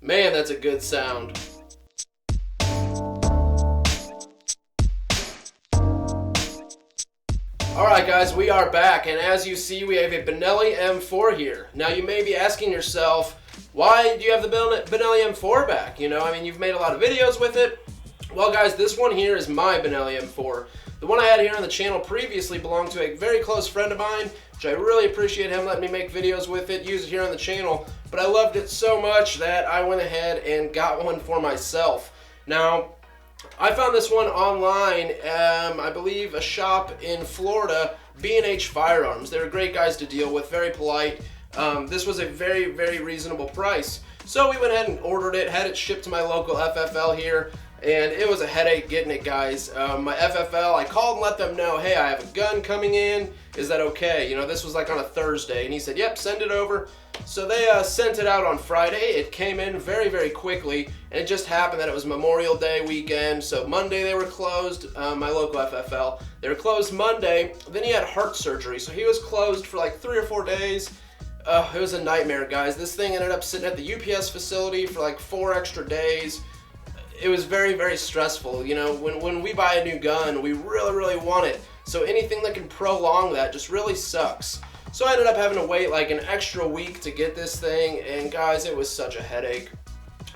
Man, that's a good sound. Alright guys, we are back, and as you see, we have a Benelli M4 here. Now you may be asking yourself, why do you have the Benelli M4 back? You know, I mean, you've made a lot of videos with it. Well guys, this one here is my Benelli M4. The one I had here on the channel previously belonged to a very close friend of mine, which I really appreciate him letting me make videos with it, use it here on the channel. But I loved it so much that I went ahead and got one for myself. Now, I found this one online, I believe a shop in Florida, B&H Firearms. They're great guys to deal with, very polite. This was a very, very reasonable price. So we went ahead and ordered it, had it shipped to my local FFL here, and it was a headache getting it, guys. My FFL, I called and let them know, hey, I have a gun coming in, is that okay? You know, this was like on a Thursday, and he said, yep, send it over. So they sent it out on Friday. It came in very, very quickly, and it just happened that it was Memorial Day weekend, so Monday they were closed, my local FFL. They were closed Monday, then he had heart surgery, so he was closed for like 3 or 4 days. It was a nightmare, guys. This thing ended up sitting at the UPS facility for like 4 extra days. It was very, very stressful. You know, when we buy a new gun, we really, really want it. So anything that can prolong that just really sucks. So I ended up having to wait like an extra week to get this thing, and guys, it was such a headache.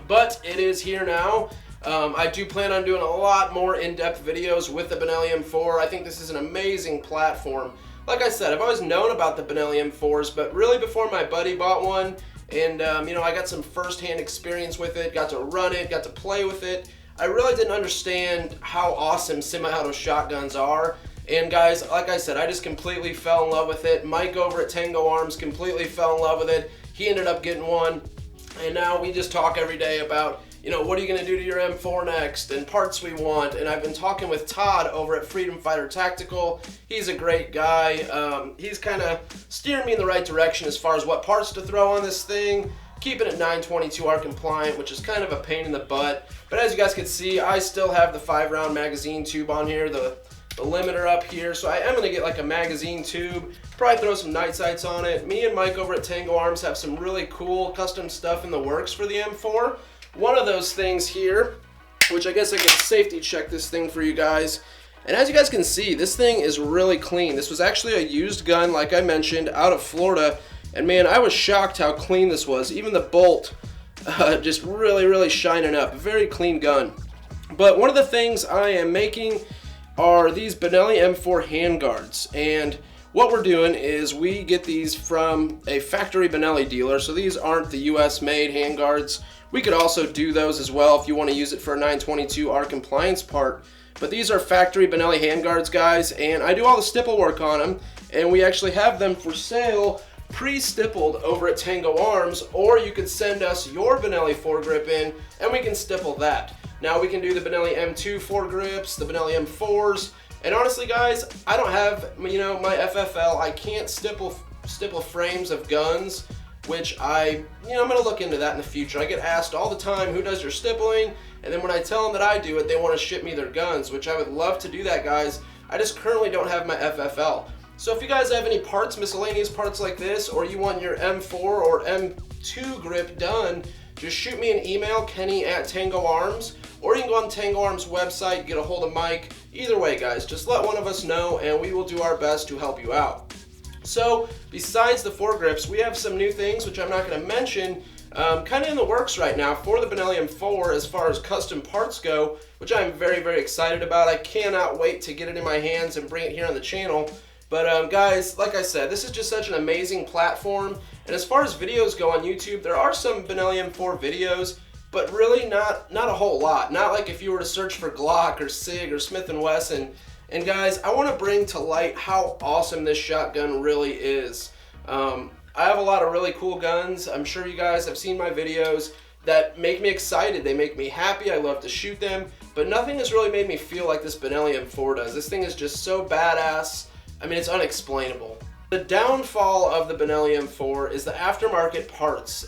But it is here now. I do plan on doing a lot more in-depth videos with the Benelli M4. I think this is an amazing platform. Like I said, I've always known about the Benelli M4s, but really before my buddy bought one, and you know, I got some first-hand experience with it, got to run it, got to play with it. I really didn't understand how awesome semi-auto shotguns are. And guys, like I said, I just completely fell in love with it. Mike over at Tango Arms completely fell in love with it. He ended up getting one. And now we just talk every day about, you know, what are you going to do to your M4 next, and parts we want. And I've been talking with Todd over at Freedom Fighter Tactical. He's a great guy. He's kind of steering me in the right direction as far as what parts to throw on this thing. Keeping it 922R compliant, which is kind of a pain in the butt. But as you guys can see, I still have the 5-round magazine tube on here, the limiter up here, so I am going to get like a magazine tube, probably throw some night sights on it. Me and Mike over at Tango Arms have some really cool custom stuff in the works for the M4. One of those things here, which I guess I could safety check this thing for you guys, and as you guys can see, this thing is really clean. This was actually a used gun, like I mentioned, out of Florida, and man, I was shocked how clean this was. Even the bolt just really, really shining up. Very clean gun. But one of the things I am making are these Benelli M4 handguards, and what we're doing is we get these from a factory Benelli dealer, so these aren't the US made handguards. We could also do those as well if you want to use it for a 922R compliance part, but these are factory Benelli handguards, guys, and I do all the stipple work on them, and we actually have them for sale pre-stippled over at Tango Arms, or you could send us your Benelli foregrip in and we can stipple that. Now we can do the Benelli M2 foregrips, the Benelli M4s, and honestly guys, I don't have, you know, my FFL. I can't stipple frames of guns, which I'm going to look into that in the future. I get asked all the time, who does your stippling? And then when I tell them that I do it, they want to ship me their guns, which I would love to do that, guys. I just currently don't have my FFL. So if you guys have any parts, miscellaneous parts like this, or you want your M4 or M2 grip done, just shoot me an email, Kenny at Tango Arms, or you can go on Tango Arms website, get a hold of Mike. Either way, guys, just let one of us know and we will do our best to help you out. So besides the foregrips, we have some new things which I'm not going to mention, kind of in the works right now for the Benelli M4 as far as custom parts go, which I'm very, very excited about. I cannot wait to get it in my hands and bring it here on the channel. But guys, like I said, this is just such an amazing platform. And as far as videos go on YouTube, there are some Benelli M4 videos, but really not a whole lot. Not like if you were to search for Glock or SIG or Smith & Wesson. And guys, I want to bring to light how awesome this shotgun really is. I have a lot of really cool guns. I'm sure you guys have seen my videos that make me excited. They make me happy. I love to shoot them. But nothing has really made me feel like this Benelli M4 does. This thing is just so badass. I mean, it's unexplainable. The downfall of the Benelli M4 is the aftermarket parts.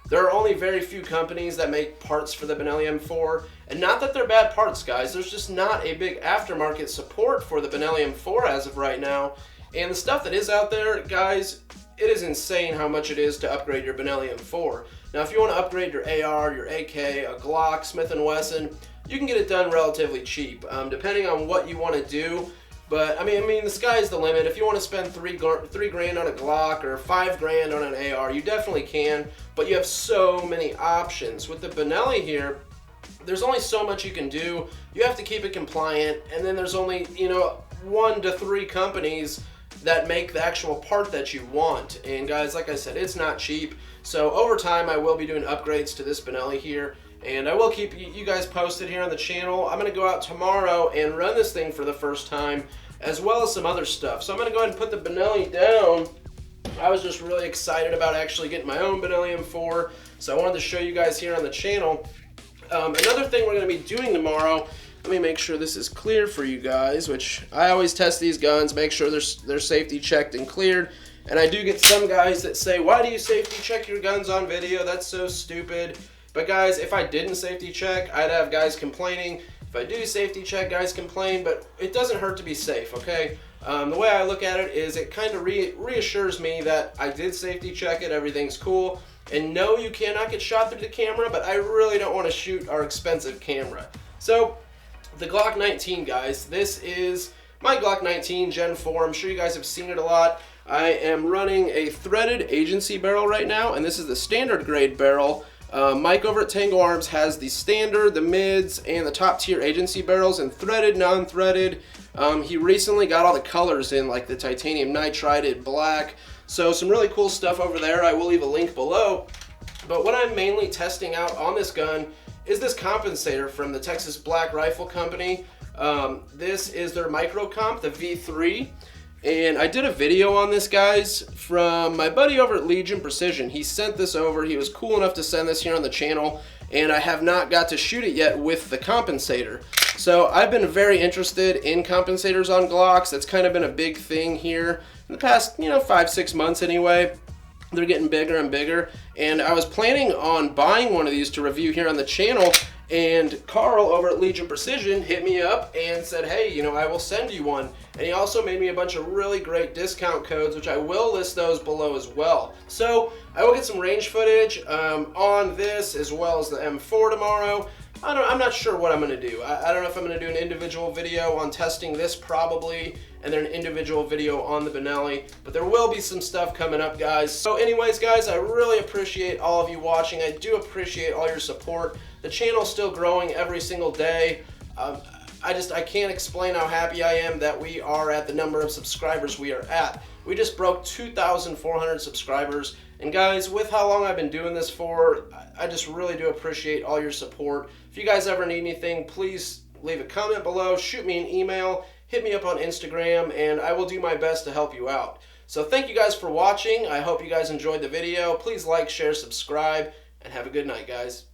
There are only very few companies that make parts for the Benelli M4, and not that they're bad parts, guys. There's just not a big aftermarket support for the Benelli M4 as of right now. And the stuff that is out there, guys, it is insane how much it is to upgrade your Benelli M4. Now, if you want to upgrade your AR, your AK, a Glock, Smith & Wesson, you can get it done relatively cheap, depending on what you want to do. But I mean, the sky's the limit. If you want to spend $3 grand on a Glock or $5 grand on an AR, you definitely can. But you have so many options with the Benelli here. There's only so much you can do. You have to keep it compliant, and then there's only 1 to 3 companies that make the actual part that you want. And guys, like I said, it's not cheap. So over time, I will be doing upgrades to this Benelli here, and I will keep you guys posted here on the channel. I'm gonna go out tomorrow and run this thing for the first time, as well as some other stuff. So I'm gonna go ahead and put the Benelli down. I was just really excited about actually getting my own Benelli M4, so I wanted to show you guys here on the channel. Another thing we're gonna be doing tomorrow, let me make sure this is clear for you guys, which I always test these guns, make sure they're safety checked and cleared. And I do get some guys that say, why do you safety check your guns on video? That's so stupid. But guys, if I didn't safety check, I'd have guys complaining. If I do safety check, guys complain, but it doesn't hurt to be safe, okay? The way I look at it is it kind of reassures me that I did safety check it, everything's cool. And no, you cannot get shot through the camera, but I really don't want to shoot our expensive camera. So, the Glock 19, guys, this is my Glock 19 Gen 4. I'm sure you guys have seen it a lot. I am running a threaded agency barrel right now, and this is the standard grade barrel. Mike over at Tango Arms has the standard, the mids, and the top tier agency barrels, and threaded, non-threaded. He recently got all the colors in, like the titanium nitrided black. So some really cool stuff over there. I will leave a link below. But what I'm mainly testing out on this gun is this compensator from the Texas Black Rifle Company. This is their micro comp, the V3. And I did a video on this, guys, from my buddy over at Legion Precision. He sent this over. He was cool enough to send this here on the channel, and I have not got to shoot it yet with the compensator. So I've been very interested in compensators on Glocks. That's kind of been a big thing here in the past, 5-6 months anyway. They're getting bigger and bigger, and I was planning on buying one of these to review here on the channel, and Carl over at Legion Precision hit me up and said, hey, I will send you one. And he also made me a bunch of really great discount codes, which I will list those below as well. So I will get some range footage on this as well as the M4 tomorrow. I'm not sure what I'm going to do. I don't know if I'm going to do an individual video on testing this probably, and then an individual video on the Benelli, but there will be some stuff coming up, guys. So anyways, guys, I really appreciate all of you watching. I do appreciate all your support. The channel's still growing every single day. I can't explain how happy I am that we are at the number of subscribers we are at. We just broke 2,400 subscribers. And guys, with how long I've been doing this for, I just really do appreciate all your support. If you guys ever need anything, please leave a comment below, shoot me an email, hit me up on Instagram, and I will do my best to help you out. So thank you guys for watching. I hope you guys enjoyed the video. Please like, share, subscribe, and have a good night, guys.